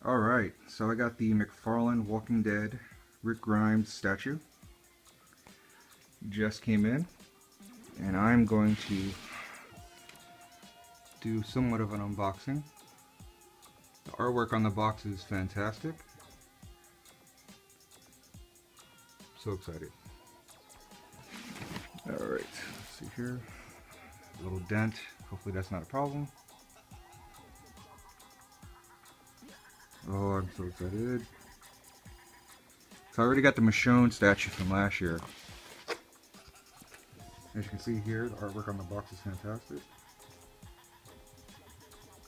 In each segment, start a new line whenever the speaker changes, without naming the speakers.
Alright, so I got the McFarlane Walking Dead Rick Grimes statue. Just came in, and I'm going to do somewhat of an unboxing. The artwork on the box is fantastic. So excited. Alright, let's see here. A little dent. Hopefully that's not a problem. Oh, I'm so excited. So I already got the Michonne statue from last year. As you can see here, the artwork on the box is fantastic.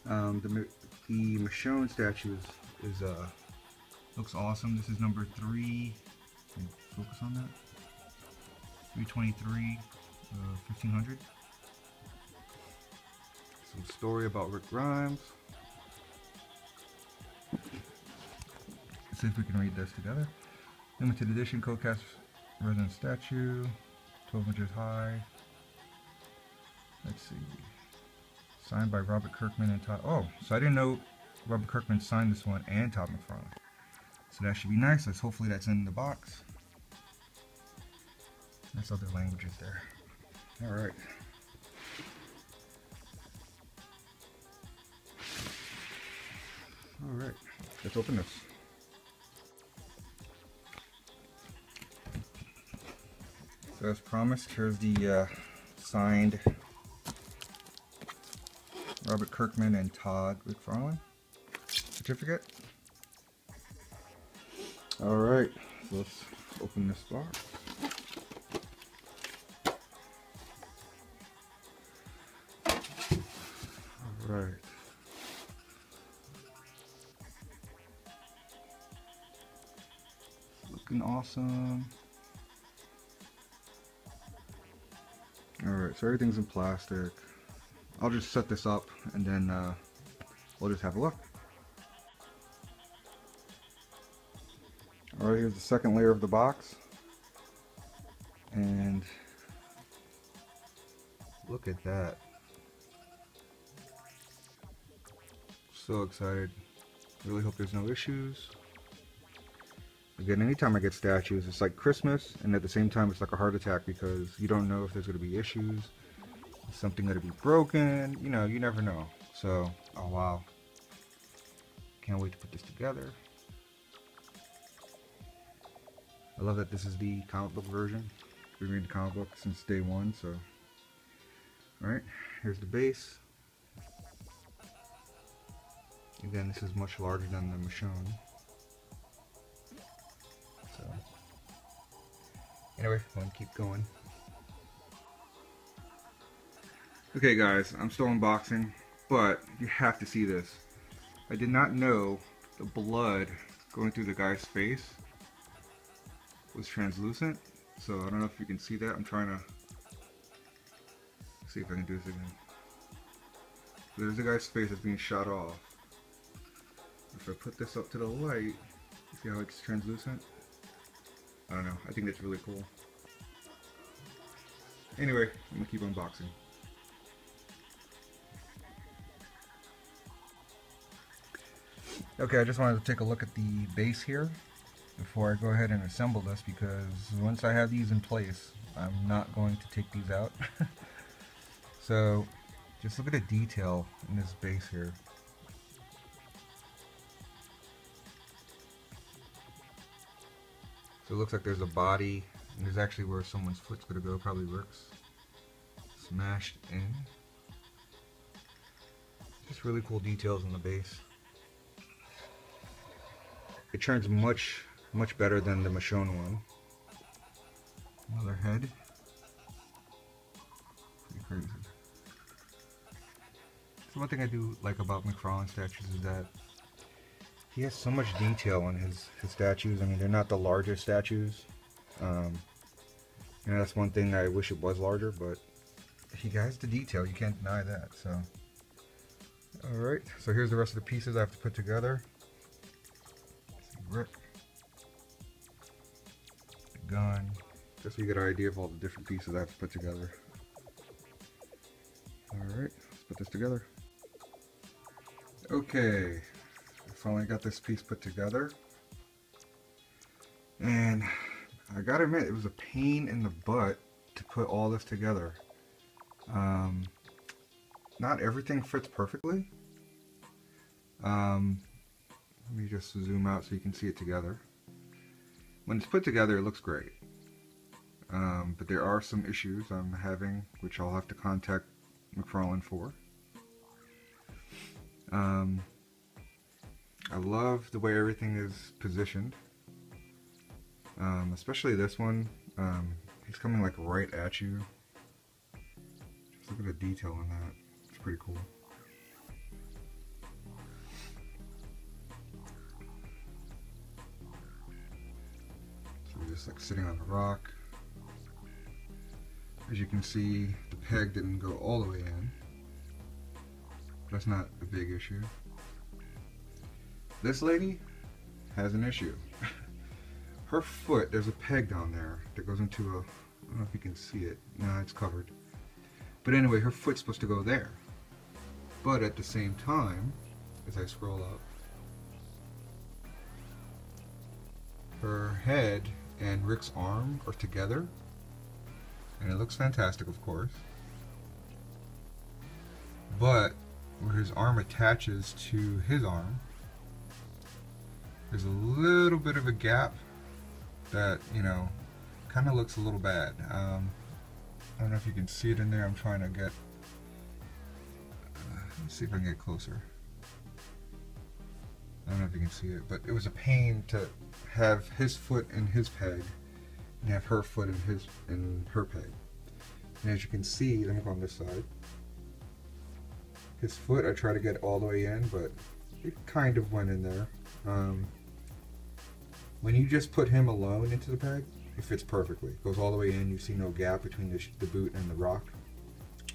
The Michonne statue is looks awesome. This is number 3. Can you focus on that? 323, 1500. Some story about Rick Grimes. Let's see if we can read this together. Limited edition Grimes Resin Statue, 12 inches high. Let's see. Signed by Robert Kirkman and Todd. Oh, so I didn't know Robert Kirkman signed this one and Todd McFarlane. So that should be nice. Hopefully that's in the box. There's other languages there. Alright. Alright, let's open this. So as promised, here's the signed Robert Kirkman and Todd McFarlane certificate. Alright, so let's open this box. Alright. Looking awesome. Alright, so everything's in plastic. I'll just set this up and then we'll just have a look. Alright, here's the second layer of the box. And look at that. So excited. Really hope there's no issues. Again, anytime I get statues, it's like Christmas, and at the same time it's like a heart attack because you don't know if there's going to be issues. Is something going to be broken? You know, you never know. So, oh wow. Can't wait to put this together. I love that this is the comic book version. We've been reading the comic book since day one, so. Alright, here's the base. Again, this is much larger than the Michonne. So, anyway, I'm going to keep going. Okay guys, I'm still unboxing, but you have to see this. I did not know the blood going through the guy's face was translucent, so I don't know if you can see that. I'm trying to see if I can do this again. There's the guy's face that's being shot off. If I put this up to the light, you see how it's translucent? I don't know, I think that's really cool. Anyway, I'm gonna keep unboxing. Okay, I just wanted to take a look at the base here before I go ahead and assemble this, because once I have these in place, I'm not going to take these out. So, just look at the detail in this base here. So it looks like there's a body, and there's actually where someone's foot's gonna go, probably Rick's. Smashed in. Just really cool details in the base. It turns much better than the Michonne one. Another head. Pretty crazy. So one thing I do like about McFarlane statues is that he has so much detail on his statues. I mean, they're not the larger statues. You know, that's one thing I wish it was larger, but he has the detail. You can't deny that. So, all right. So here's the rest of the pieces I have to put together. Rick, the gun. Just so you get an idea of all the different pieces I have to put together. All right, let's put this together. Okay, finally got this piece put together. And I gotta admit, it was a pain in the butt to put all this together. Not everything fits perfectly. Let me just zoom out so you can see it together. When it's put together, it looks great. But there are some issues I'm having, which I'll have to contact McFarlane for. I love the way everything is positioned. Especially this one. He's coming like right at you. Just look at the detail on that. It's pretty cool. So we're just like sitting on a rock. As you can see, the peg didn't go all the way in. That's not a big issue. This lady has an issue. Her foot, there's a peg down there that goes into a, I don't know if you can see it. No, it's covered. But anyway, her foot's supposed to go there. But at the same time, as I scroll up, her head and Rick's arm are together. And it looks fantastic, of course. But where his arm attaches to his arm, there's a little bit of a gap that, you know, kind of looks a little bad. I don't know if you can see it in there. I'm trying to get, let's see if I can get closer. I don't know if you can see it, but it was a pain to have his foot in his peg and have her foot in her peg. And as you can see, let me go on this side. His foot, I try to get all the way in, but it kind of went in there. When you just put him alone into the peg, it fits perfectly. It goes all the way in. You see no gap between the boot and the rock,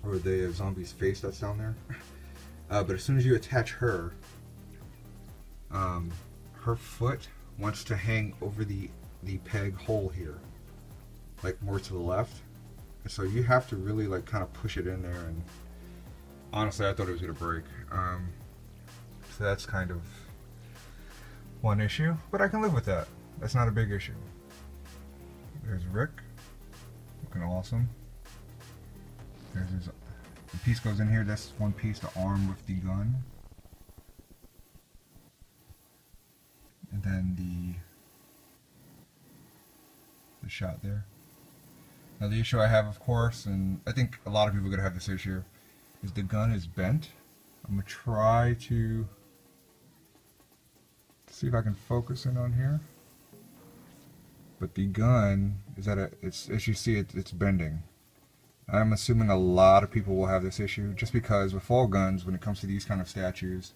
or the zombie's face that's down there. But as soon as you attach her, her foot wants to hang over the peg hole here, like more to the left. And so you have to really like kind of push it in there. And honestly, I thought it was gonna break. So that's kind of one issue, but I can live with that. That's not a big issue. There's Rick, looking awesome. There's his, the piece goes in here. That's one piece, the arm with the gun, and then the shot there. Now the issue I have, of course, and I think a lot of people are gonna have this issue, is the gun is bent. I'm gonna try to see if I can focus in on here. But the gun is at it's, as you see, it's bending. I'm assuming a lot of people will have this issue, just because with all guns, when it comes to these kind of statues,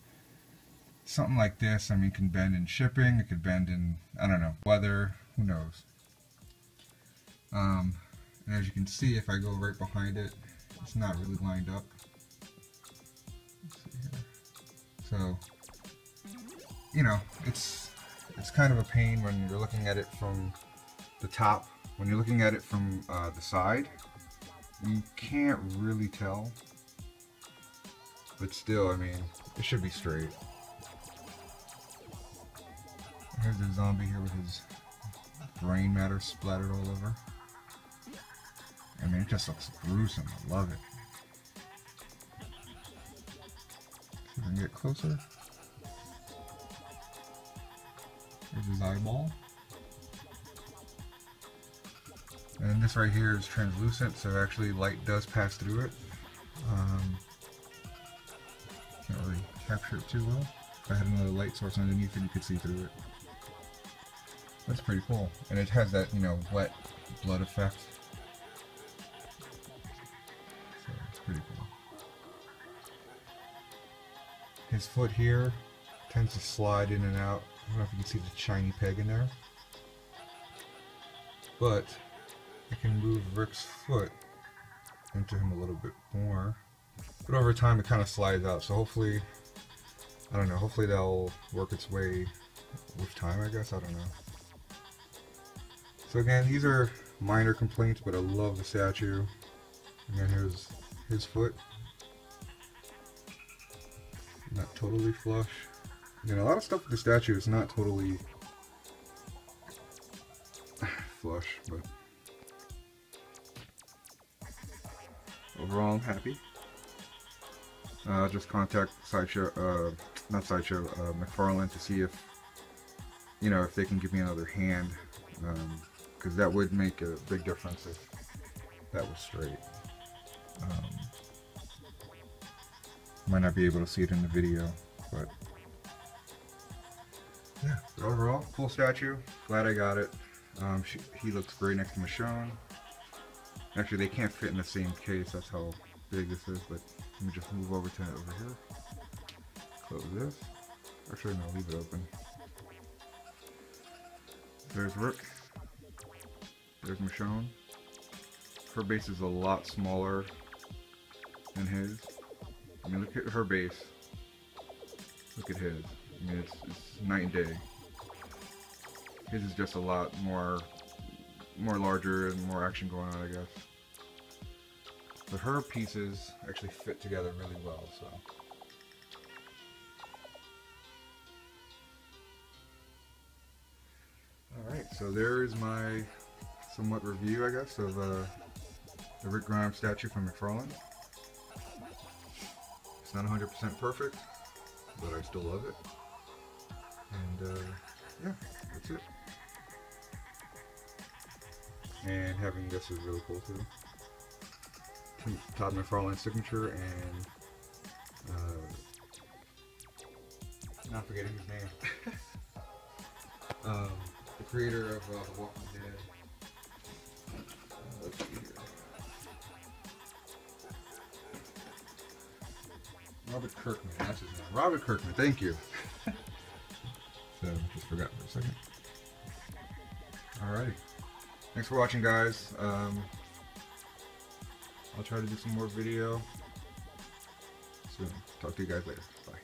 something like this, I mean, can bend in shipping, it could bend in, I don't know, weather, who knows. And as you can see, if I go right behind it, it's not really lined up. Let's see here. So, you know, it's kind of a pain when you're looking at it from the top. When you're looking at it from the side, you can't really tell. But still, I mean, it should be straight. Here's the zombie here with his brain matter splattered all over. I mean, it just looks gruesome. I love it. See if I can get closer. Here's his eyeball. And this right here is translucent, so actually light does pass through it. Can't really capture it too well. If I had another light source underneath it, you could see through it. That's pretty cool. And it has that, you know, wet blood effect. So it's pretty cool. His foot here tends to slide in and out. I don't know if you can see the shiny peg in there. But I can move Rick's foot into him a little bit more. But over time it kind of slides out. So hopefully, I don't know, hopefully that'll work its way with time, I guess. I don't know. So again, these are minor complaints, but I love the statue. Again, here's his foot. Not totally flush. You know, a lot of stuff with the statue is not totally flush, but overall I'm happy. Just contact McFarlane to see if, you know, if they can give me another hand, because that would make a big difference if that was straight. Might not be able to see it in the video, but yeah. But overall, cool statue. Glad I got it. He looks great next to Michonne. Actually, they can't fit in the same case. That's how big this is. But let me just move over to it over here. Close this. Actually, no, leave it open. There's Rick. There's Michonne. Her base is a lot smaller than his. I mean, look at her base. Look at his. I mean, it's night and day. His is just a lot more larger and more action going on, I guess. But her pieces actually fit together really well, so. Alright, so there is my somewhat review, I guess, of the Rick Grimes statue from McFarlane. It's not 100% perfect, but I still love it. And yeah, that's it. And having this is really cool too. Todd McFarlane's signature and not forgetting his name. The creator of The Walking Dead. Let's see here. Robert Kirkman, that's his name. Robert Kirkman, thank you. So, just forgot for a second. Alrighty. Thanks for watching, guys. I'll try to do some more video soon. Talk to you guys later. Bye.